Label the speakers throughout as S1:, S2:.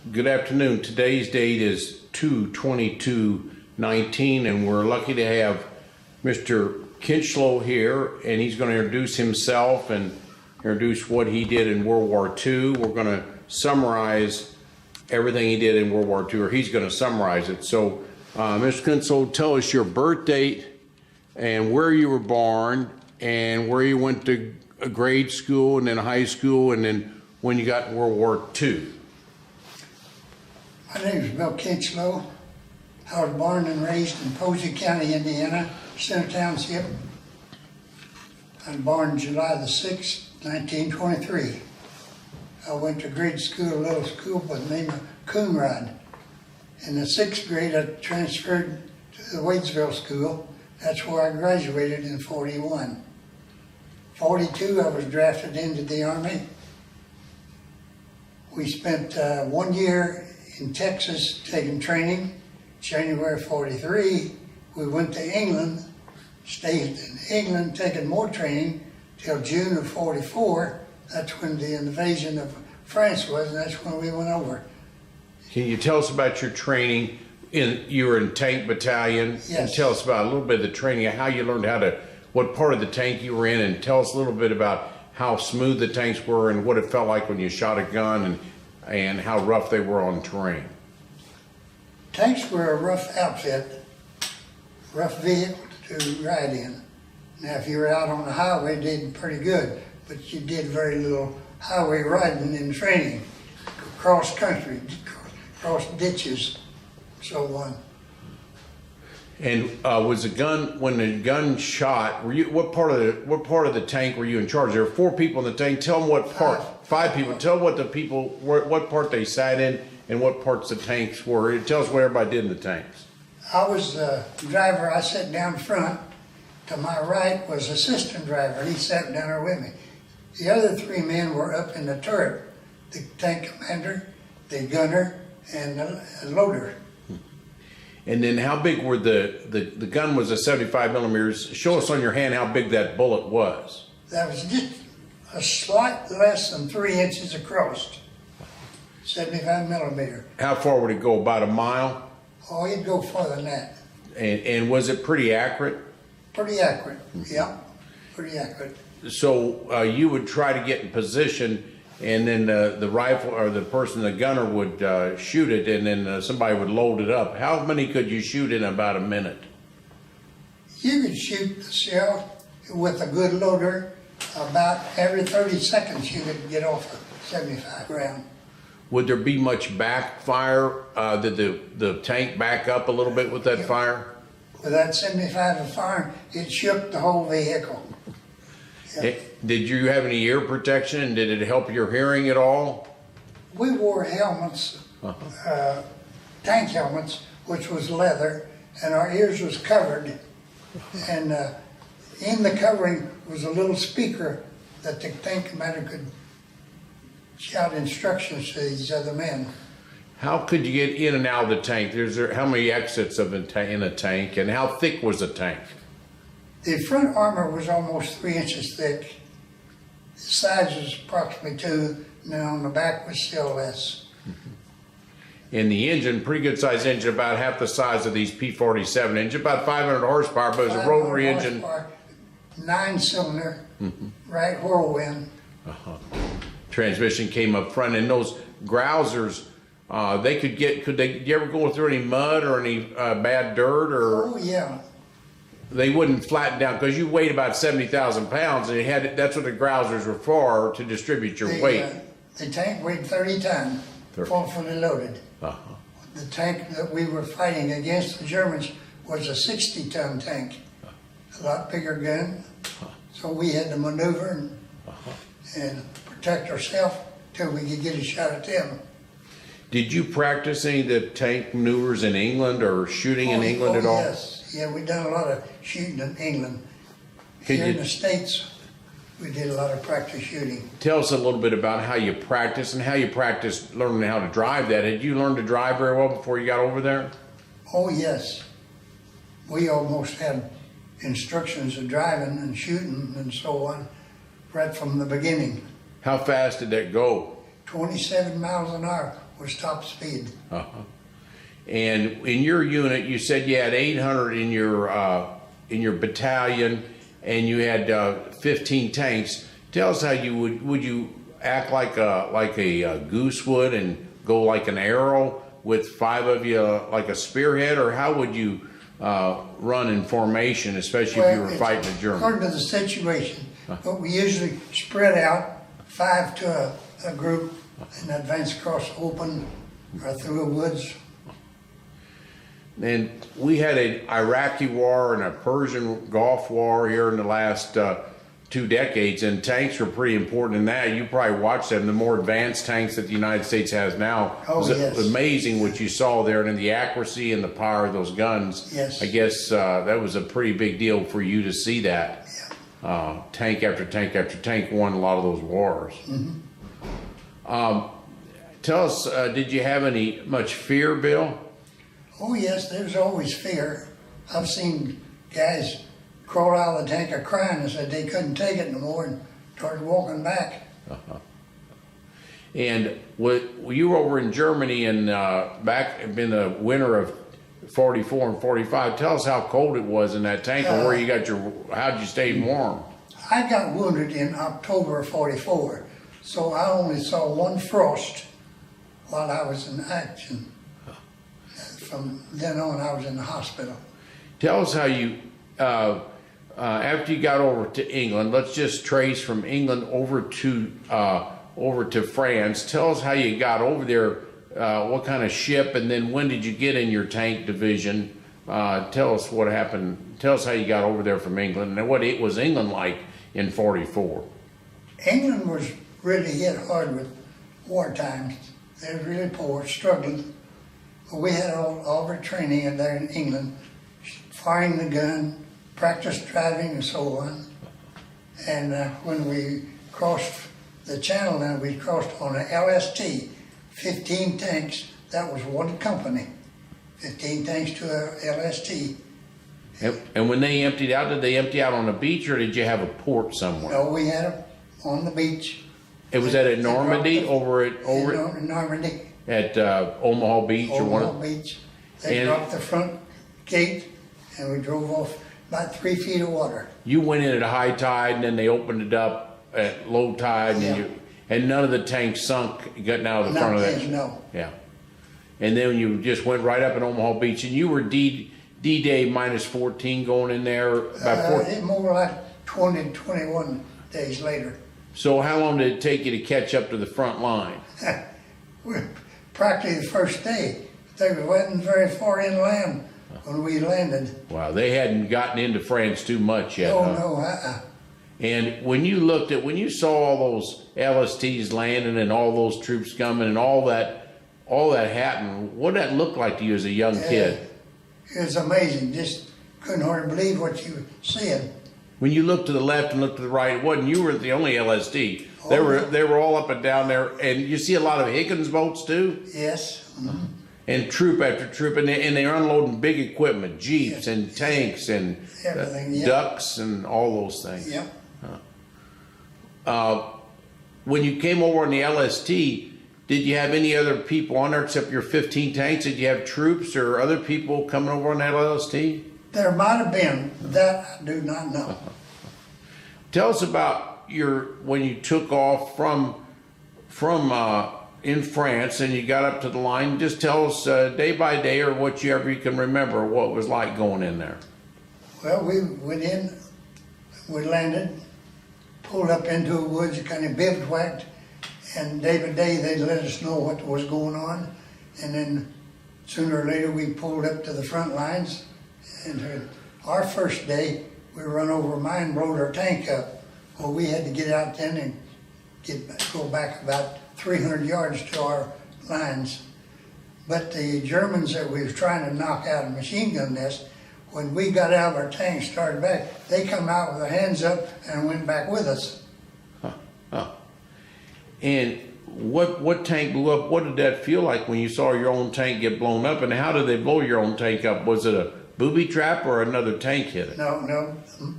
S1: Good afternoon. Today's date is 2/22/19, and we're lucky to have Mr. Kinchloe here, and he's going to introduce himself and introduce what he did in World War II. We're going to summarize everything he did in World War II, or he's going to summarize it. So, Mr. Kinchloe, tell us your birth date and where you were born and where you went to grade school and then high school, and then when you got in World War II.
S2: My name is Bill Kinchloe. I was born and raised in Posey County, Indiana, Center Township. I was born July the 6th, 1923. I went to grade school, a little school by the name of Coonrod. In the 6th grade, I transferred to the Wadesville School. That's where I graduated in 41. 42, I was drafted into the Army. We spent 1 year in Texas taking training. January 43, we went to England, stayed in England taking more training till June of 44. That's when the invasion of France was, and that's when we went over.
S1: Can you tell us about your training? You were in tank battalion.
S2: Yes.
S1: And tell us about a little bit of the training, how you learned what part of the tank you were in, and tell us a little bit about how smooth the tanks were and what it felt like when you shot a gun, and how rough they were on terrain.
S2: Tanks were a rough outfit, rough vehicle to ride in. Now, if you were out on the highway, you did pretty good, but you did very little highway riding in training. Cross country, cross ditches, so on.
S1: And was the gun, when the gun shot, what part of the tank were you in charge? There were 4 people in the tank. Tell them what part. 5 people. Tell what part they sat in and what parts the tanks were. Tell us what everybody did in the tanks.
S2: I was the driver. I sat down front. To my right was assistant driver. He sat down there with me. The other 3 men were up in the turret. The tank commander, the gunner, and the loader.
S1: And then how big were the gun was a 75 millimeters. Show us on your hand how big that bullet was.
S2: That was just a slight less than 3 inches across. 75 millimeter.
S1: How far would it go? About a mile?
S2: Oh, it'd go farther than that.
S1: And was it pretty accurate?
S2: Pretty accurate, yeah, pretty accurate.
S1: So you would try to get in position, and then the rifle or the gunner would shoot it, and then somebody would load it up. How many could you shoot in about a minute?
S2: You could shoot the shell with a good loader about every 30 seconds. You could get off a 75 round.
S1: Would there be much backfire? Did the tank back up a little bit with that fire?
S2: With that 75 of fire, it shook the whole vehicle. Yep.
S1: Did you have any ear protection, and did it help your hearing at all?
S2: We wore helmets, tank helmets, which was leather, and our ears was covered. And in the covering was a little speaker that the tank commander could shout instructions to these other men.
S1: How could you get in and out of the tank? How many exits in a tank, and how thick was the tank?
S2: The front armor was almost 3 inches thick. The sides was approximately 2, and then on the back was still less.
S1: And the engine, pretty good sized engine, about half the size of these P-47 engine, about 500 horsepower, but it was a rotary engine.
S2: 9-cylinder, right whirlwind.
S1: Transmission came up front, and those grousers, did you ever go through any mud or any bad dirt?
S2: Oh, yeah.
S1: They wouldn't flatten down because you weighed about 70,000 pounds, and that's what the grousers were for, to distribute your weight.
S2: The tank weighed 30 tons, fully loaded. The tank that we were fighting against, the Germans, was a 60-ton tank, a lot bigger gun. So we had to maneuver and protect ourselves till we could get a shot at them.
S1: Did you practice any of the tank maneuvers in England or shooting in England at all?
S2: Yes. Yeah, we done a lot of shooting in England. Here in the States, we did a lot of practice shooting.
S1: Tell us a little bit about how you practice and how you practiced learning how to drive that. Had you learned to drive very well before you got over there?
S2: Oh, yes. We almost had instructions of driving and shooting and so on right from the beginning.
S1: How fast did that go?
S2: 27 miles an hour was top speed.
S1: And in your unit, you said you had 800 in your battalion, and you had 15 tanks. Tell us how you would you act like a goose would and go like an arrow with 5 of you like a spearhead, or how would you run in formation, especially if you were fighting a German?
S2: According to the situation, but we usually spread out 5 to a group and advance across open or through the woods.
S1: And we had an Iraqi war and a Persian Gulf war here in the last 2 decades, and tanks were pretty important in that. You probably watched them. The more advanced tanks that the United States has now.
S2: Oh, yes.
S1: It was amazing what you saw there, and the accuracy and the power of those guns.
S2: Yes.
S1: I guess that was a pretty big deal for you to see that.
S2: Yeah.
S1: Tank after tank after tank won a lot of those wars. Tell us, did you have much fear, Bill?
S2: Oh yes, there's always fear. I've seen guys crawl out of the tank of crying and said they couldn't take it no more and started walking back.
S1: And you were over in Germany and back in the winter of 44 and 45. Tell us how cold it was in that tank and where you got how'd you stay warm?
S2: I got wounded in October of 44, so I only saw one frost while I was in action. From then on, I was in the hospital.
S1: Tell us how you, after you got over to England, let's just trace from England over to France. Tell us how you got over there, what kind of ship, and then when did you get in your tank division? Tell us what happened. Tell us how you got over there from England, and what it was England like in 44.
S2: England was really hit hard with war times. They were really poor, struggling. We had all our training there in England, firing the gun, practice driving and so on. And when we crossed the channel, then we crossed on an LST, 15 tanks. That was one company, 15 tanks to a LST.
S1: And when they emptied out, did they empty out on the beach, or did you have a port somewhere?
S2: No, we had them on the beach.
S1: It was at Normandy,
S2: in Normandy.
S1: At Omaha Beach or one?
S2: Omaha Beach. They dropped the front gate and we drove off about 3 feet of water.
S1: You went in at a high tide and then they opened it up at low tide, and none of the tanks sunk getting out of the front of that?
S2: No.
S1: Yeah. And then you just went right up in Omaha Beach, and you were D-Day minus 14 going in there about
S2: more like 20 to 21 days later.
S1: So how long did it take you to catch up to the front line?
S2: Practically the first day. They wasn't very far inland when we landed.
S1: Wow, they hadn't gotten into France too much yet.
S2: No.
S1: And when you saw all those LSTs landing and all those troops coming and all that happened, what did that look like to you as a young kid?
S2: It was amazing. Just couldn't hardly believe what you were seeing.
S1: When you looked to the left and looked to the right, it wasn't you were the only LSD. They were all up and down there, and you see a lot of Higgins boats too.
S2: Yes. Mm-hmm.
S1: And troop after troop, and they're unloading big equipment, jeeps and tanks and
S2: everything,
S1: ducks and all those things.
S2: Yep.
S1: When you came over on the LST, did you have any other people on there except your 15 tanks? Did you have troops or other people coming over on that LST?
S2: There might have been. That I do not know.
S1: Tell us about when you took off from in France and you got up to the line. Just tell us day by day or whatever you can remember what it was like going in there.
S2: Well, we went in, we landed, pulled up into the woods, kind of bivouacked, and day by day they'd let us know what was going on. And then sooner or later we pulled up to the front lines. And our first day, we run over a mine, blowed our tank up. Well, we had to get out then and go back about 300 yards to our lines. But the Germans that we was trying to knock out a machine gun nest, when we got out of our tank, started back, they come out with their hands up and went back with us.
S1: And what tank blew up? What did that feel like when you saw your own tank get blown up? And how did they blow your own tank up? Was it a booby trap or another tank hit it?
S2: No,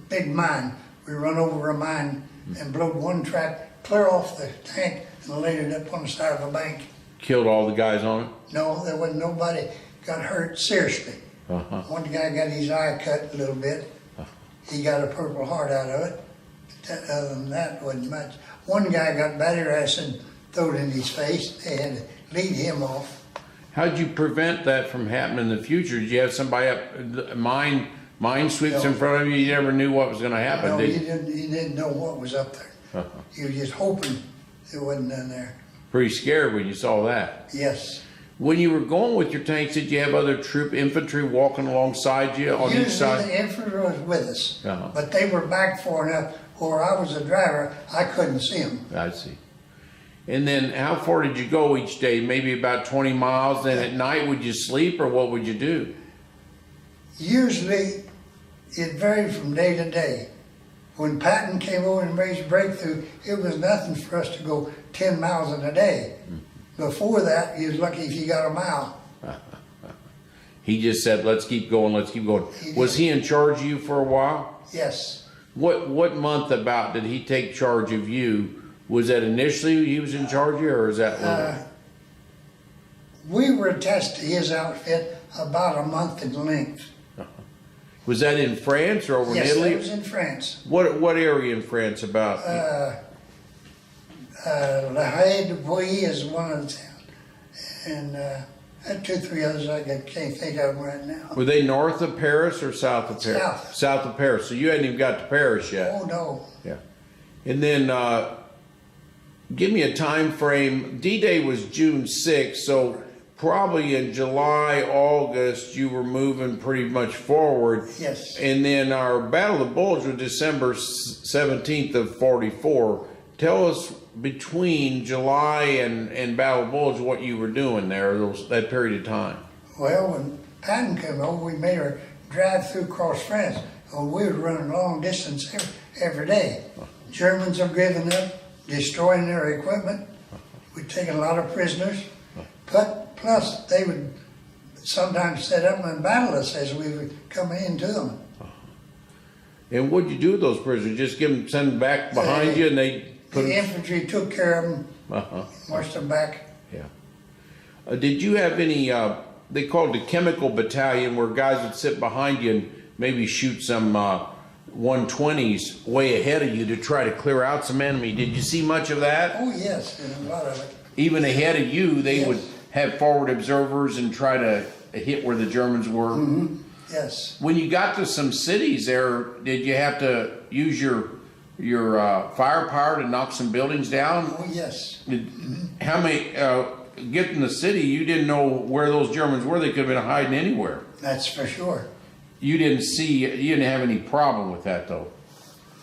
S2: big mine. We run over a mine and blowed one trap clear off the tank and laid it up on the side of a bank.
S1: Killed all the guys on it?
S2: No, there wasn't nobody got hurt seriously.
S1: Uh-huh.
S2: One guy got his eye cut a little bit. He got a Purple Heart out of it. Other than that, wasn't much. One guy got battery acid thrown in his face. They had to lead him off.
S1: How'd you prevent that from happening in the future? Did you have somebody up, mine sweeps in front of you? You never knew what was going to happen,
S2: No,
S1: did
S2: he
S1: you?
S2: didn't know what was up there.
S1: Uh-huh.
S2: He was just hoping it wasn't in there.
S1: Pretty scared when you saw that.
S2: Yes.
S1: When you were going with your tanks, did you have other infantry walking alongside you on each side?
S2: Usually the infantry was with us,
S1: Uh-huh.
S2: but they were back far enough where I was a driver, I couldn't see them.
S1: I see. And then how far did you go each day? Maybe about 20 miles. Then at night, would you sleep or what would you do?
S2: Usually it varied from day to day. When Patton came over and raised breakthrough, it was nothing for us to go 10 miles in a day. Before that, you was lucky if you got a mile.
S1: He just said, let's keep going, let's keep going. Was he in charge of you for a while?
S2: Yes.
S1: What month about did he take charge of you? Was that initially he was in charge of you, or is that
S2: We were attached to his outfit about a month in length.
S1: was that in France or over
S2: Yes,
S1: in Italy?
S2: that was in France.
S1: What area in France about?
S2: WWII is one of the towns. And had 2 or 3 others I can't think of them right now.
S1: Were they north of Paris or south of Paris?
S2: South.
S1: South of Paris. So you hadn't even got to Paris yet.
S2: Oh, no.
S1: Yeah. And then give me a time frame. D-Day was June 6th, so probably in July, August, you were moving pretty much forward.
S2: Yes.
S1: And then our Battle of the Bulge was December 17th of 44. Tell us between July and Battle of the Bulge what you were doing there, that period of time.
S2: Well, when Patton came over, we made her drive through across France. And we were running long distance every day. Germans are giving up, destroying their equipment. We'd taken a lot of prisoners. But plus, they would sometimes set up and battle us as we were coming into them.
S1: And what'd you do with those prisoners? Just send them back behind you and they put
S2: The
S1: them...
S2: infantry took care of them, marched them back.
S1: Yeah. Did you have any, they called it the chemical battalion, where guys would sit behind you and maybe shoot some 120s way ahead of you to try to clear out some enemy. Did you see much of that?
S2: Oh, yes, and a lot of it.
S1: Even ahead of you, they
S2: Yes.
S1: would have forward observers and try to hit where the Germans were.
S2: Yes.
S1: When you got to some cities there, did you have to use your firepower to knock some buildings down?
S2: Oh, yes.
S1: How many, getting the city, you didn't know where those Germans were. They could have been hiding anywhere.
S2: That's for sure.
S1: You didn't have any problem with that though.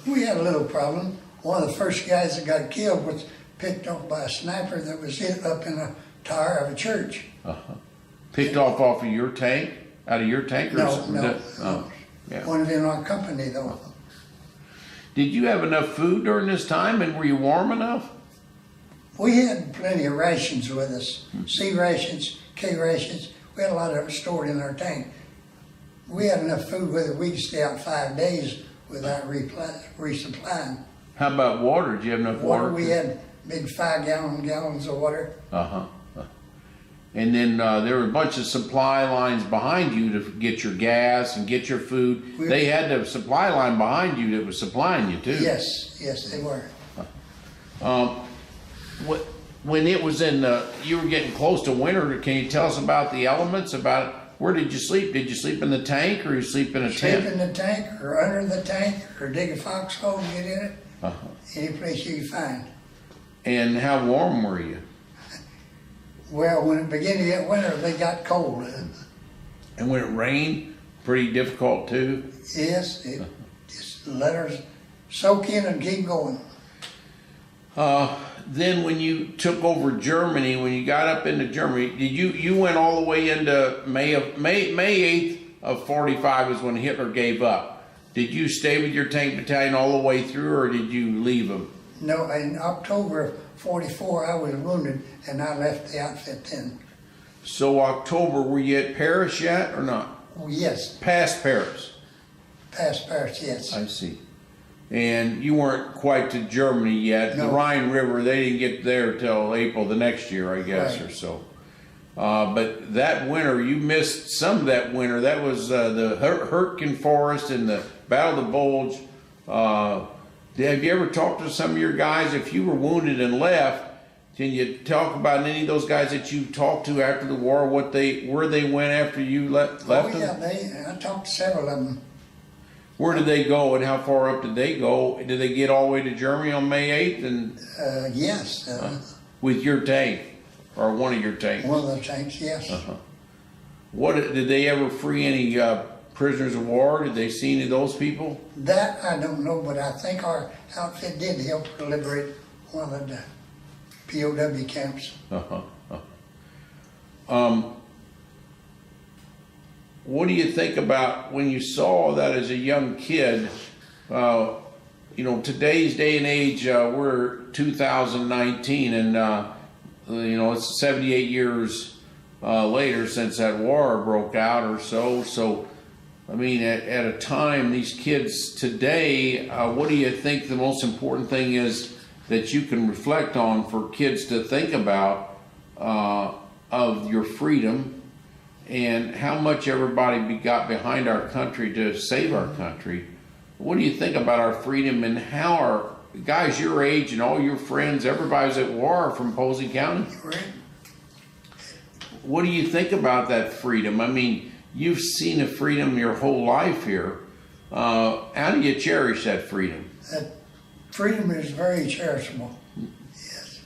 S2: We had a little problem. One of the first guys that got killed was picked off by a sniper that was hit up in a tower of a church.
S1: Picked off of your tank? Out of your tank or
S2: No,
S1: something?
S2: no.
S1: Oh, yeah.
S2: One of in our company, though.
S1: Did you have enough food during this time, and were you warm enough?
S2: We had plenty of rations with us. C rations, K rations. We had a lot of them stored in our tank. We had enough food with it. We could stay out 5 days without resupplying.
S1: How about water? Did you have enough water?
S2: We had big 5-gallons of water.
S1: And then there were a bunch of supply lines behind you to get your gas and get your food. They had the supply line behind you that was supplying you too.
S2: Yes, yes, they were.
S1: When it was you were getting close to winter, can you tell us about the elements? About where did you sleep? Did you sleep in the tank or you sleep in a tent?
S2: Sleep in the tank or under the tank or dig a foxhole and get in it. Any place you can find.
S1: And how warm were you?
S2: Well, when it began to get winter, they got cold.
S1: And when it rained, pretty difficult too?
S2: Yes, it just let us soak in and keep going.
S1: Then when you took over Germany, when you got up into Germany, did you went all the way into May 8th of 45 is when Hitler gave up. Did you stay with your tank battalion all the way through, or did you leave them?
S2: No, in October of 44, I was wounded, and I left the outfit then.
S1: So October, were you at Paris yet, or not?
S2: Oh, yes,
S1: Past Paris.
S2: past Paris, yes.
S1: I see. and you weren't quite to Germany yet.
S2: No.
S1: The Rhine River, they didn't get there till April the next year, I guess,
S2: Right.
S1: or so. But that winter, you missed some of that winter. That was the Hurtgen Forest and the Battle of the Bulge. Have you ever talked to some of your guys? If you were wounded and left, can you talk about any of those guys that you talked to after the war? Where they went after you left
S2: Oh,
S1: them?
S2: yeah, I talked to several of them.
S1: Where did they go, and how far up did they go? Did they get all the way to Germany on May 8th, and
S2: Yes,
S1: with your tank or one of your tanks?
S2: one of the tanks, yes.
S1: What did they ever free any prisoners of war? Did they see any of those people?
S2: That I don't know, but I think our outfit did help to liberate one of the POW camps.
S1: What do you think about when you saw that as a young kid? You know, today's day and age, we're 2019, and you know, it's 78 years later since that war broke out or so. So, I mean, at a time, these kids today, what do you think the most important thing is that you can reflect on for kids to think about of your freedom, and how much everybody got behind our country to save our country? What do you think about our freedom, and how our guys your age and all your friends, everybody's at war from Posey County?
S2: Right.
S1: What do you think about that freedom? I mean, you've seen the freedom your whole life here. How do you cherish that freedom?
S2: That freedom is very cherishable. Yes.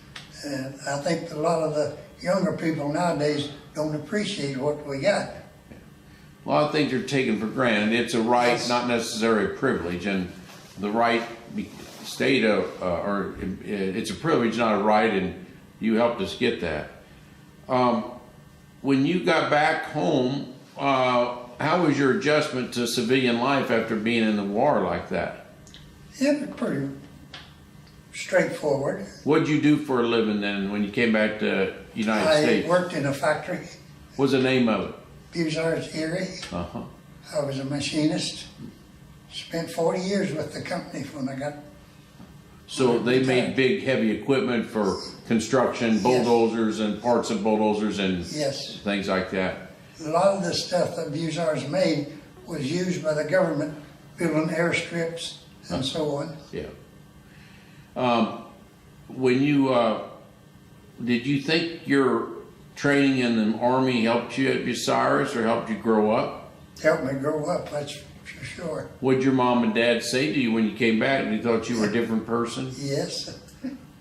S2: And I think that a lot of the younger people nowadays don't appreciate what we got.
S1: A lot of things are taken for granted. It's a right,
S2: Yes.
S1: not necessarily a privilege, and the right state of, or it's a privilege, not a right, and you helped us get that. When you got back home, how was your adjustment to civilian life after being in the war like that?
S2: It was pretty straightforward.
S1: What'd you do for a living then when you came back to United
S2: I
S1: States?
S2: worked in a factory,
S1: What's the name of it?
S2: Buzzards Erie.
S1: Uh-huh.
S2: I was a machinist. Spent 40 years with the company when I got.
S1: So they made big heavy equipment for construction, bulldozers and parts of bulldozers and
S2: Yes.
S1: things like that.
S2: A lot of the stuff that Buzzards made was used by the government, building airstrips and so on.
S1: Yeah. When you, did you think your training in the Army helped you at Bucyrus or helped you grow up?
S2: Helped me grow up, that's for sure.
S1: What did your mom and dad say to you when you came back? They thought you were a different person?
S2: Yes.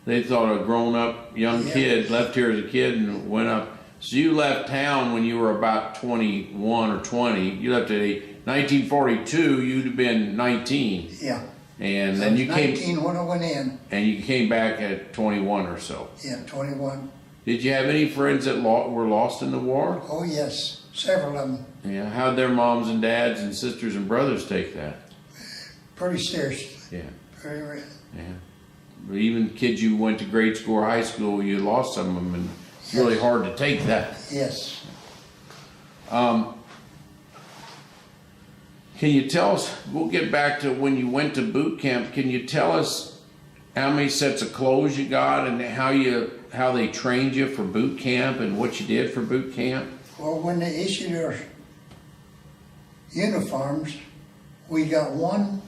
S1: They thought a grown-up young
S2: Yeah.
S1: kid left here as a kid and went up. So you left town when you were about 21 or 20. You left at 1942. You'd have been 19,
S2: Yeah.
S1: and
S2: I
S1: then
S2: was
S1: you
S2: 19 when I went in.
S1: came back at 21 or so.
S2: Yeah, 21.
S1: Did you have any friends that were lost in the war?
S2: Oh yes, several of them.
S1: Yeah. How'd their moms and dads and sisters and brothers take that?
S2: Pretty seriously.
S1: Yeah.
S2: Very real.
S1: Yeah. Even kids you went to grade school or high school, you lost some of them, and it's really hard to take that.
S2: Yes.
S1: Can you tell us, we'll get back to when you went to boot camp, can you tell us how many sets of clothes you got and how they trained you for boot camp and what you did for boot camp?
S2: Well, when they issued our uniforms, we got one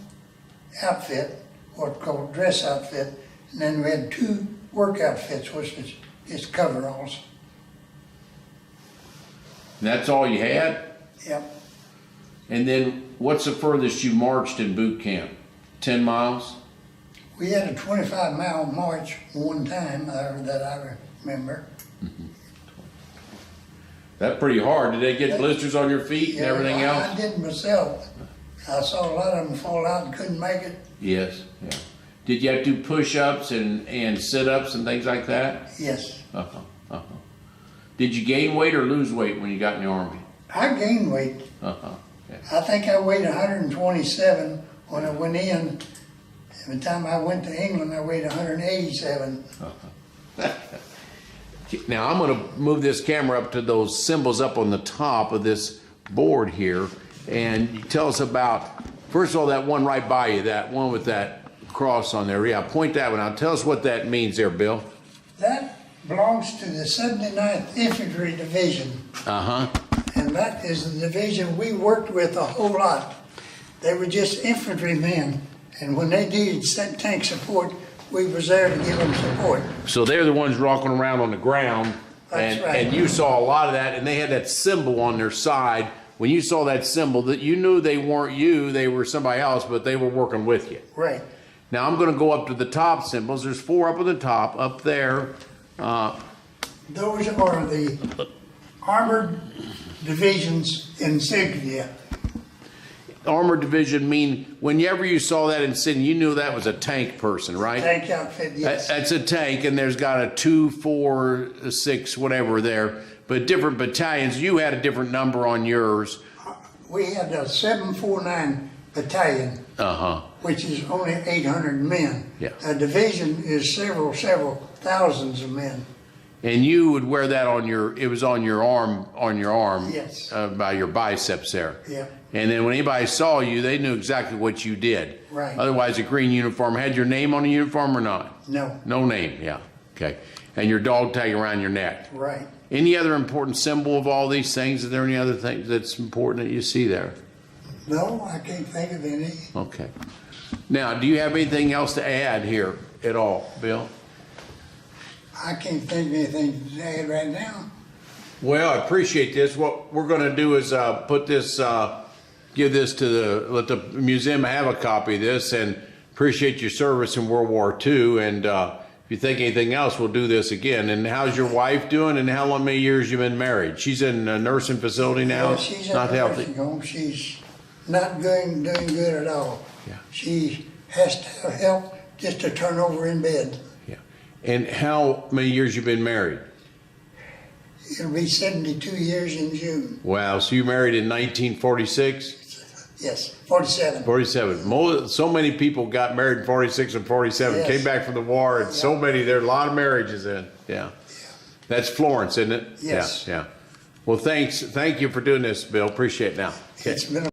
S2: outfit, what's called dress outfit, and then we had two work outfits, which is just coveralls.
S1: And that's all you had?
S2: Yep.
S1: And then what's the furthest you marched in boot camp? 10 miles?
S2: We had a 25-mile march one time that I remember.
S1: That's pretty hard. Did they get blisters on your feet and everything
S2: I
S1: else?
S2: did myself. I saw a lot of them fall out and couldn't make it.
S1: Yes, yeah. Did you have to do push-ups and sit-ups and things like that?
S2: Yes.
S1: Uh-huh, uh-huh. Did you gain weight or lose weight when you got in the Army?
S2: I gained weight.
S1: Uh-huh.
S2: I think I weighed 127 when I went in. By the time I went to England, I weighed 187.
S1: Now I'm going to move this camera up to those symbols up on the top of this board here, and you tell us about, first of all, that one right by you, that one with that cross on there. Yeah, point that one out. Tell us what that means there, Bill.
S2: That belongs to the 79th Infantry Division.
S1: Uh-huh.
S2: And that is the division we worked with a whole lot. They were just infantrymen, and when they needed tank support, we was there to give them support.
S1: So they're the ones walking around on the ground.
S2: That's right.
S1: And you saw a lot of that, and they had that symbol on their side. When you saw that symbol, that you knew they weren't you, they were somebody else, but they were working with you.
S2: Right.
S1: Now I'm going to go up to the top symbols. There's 4 up at the top, up there.
S2: Those are the armored divisions in Cynthia.
S1: Armored division mean whenever you saw that in Sydney, you knew that was a tank person, right?
S2: Tank outfit, yes.
S1: That's a tank, and there's got a 2, 4, 6, whatever there. But different battalions, you had a different number on yours.
S2: We had a 749 battalion, which is only 800 men.
S1: Yeah.
S2: A division is several thousands of men.
S1: And you would wear that on your, it was on your arm,
S2: Yes.
S1: By your biceps there.
S2: Yeah.
S1: And then when anybody saw you, they knew exactly what you did.
S2: Right.
S1: Otherwise, a green uniform had your name on the uniform or not?
S2: No.
S1: No name, yeah. Okay. And your dog tag around your neck.
S2: Right.
S1: Any other important symbol of all these things? Is there any other thing that's important that you see there?
S2: No, I can't think of any.
S1: Okay. Now, do you have anything else to add here at all, Bill?
S2: I can't think of anything to add right now.
S1: Well, I appreciate this. What we're going to do is put this, give this to let the museum have a copy of this, and appreciate your service in World War II. And if you think anything else, we'll do this again. And how's your wife doing? And how many years you been married? She's in a nursing facility now.
S2: Yeah, she's in
S1: not
S2: a
S1: healthy.
S2: nursing home. She's not doing good at all.
S1: Yeah.
S2: She has to have help just to turn over in bed.
S1: Yeah. And how many years you been married?
S2: It'll be 72 years in June.
S1: Wow. So you married in 1946?
S2: Yes, 47.
S1: 47. So many people got married in 46 and 47,
S2: Yes.
S1: came back from the war, and so many, there are a lot of marriages in. Yeah. That's Florence, isn't it?
S2: Yes.
S1: Yeah. Well, thanks. Thank you for doing this, Bill. Appreciate it now. Okay.
S2: It's been a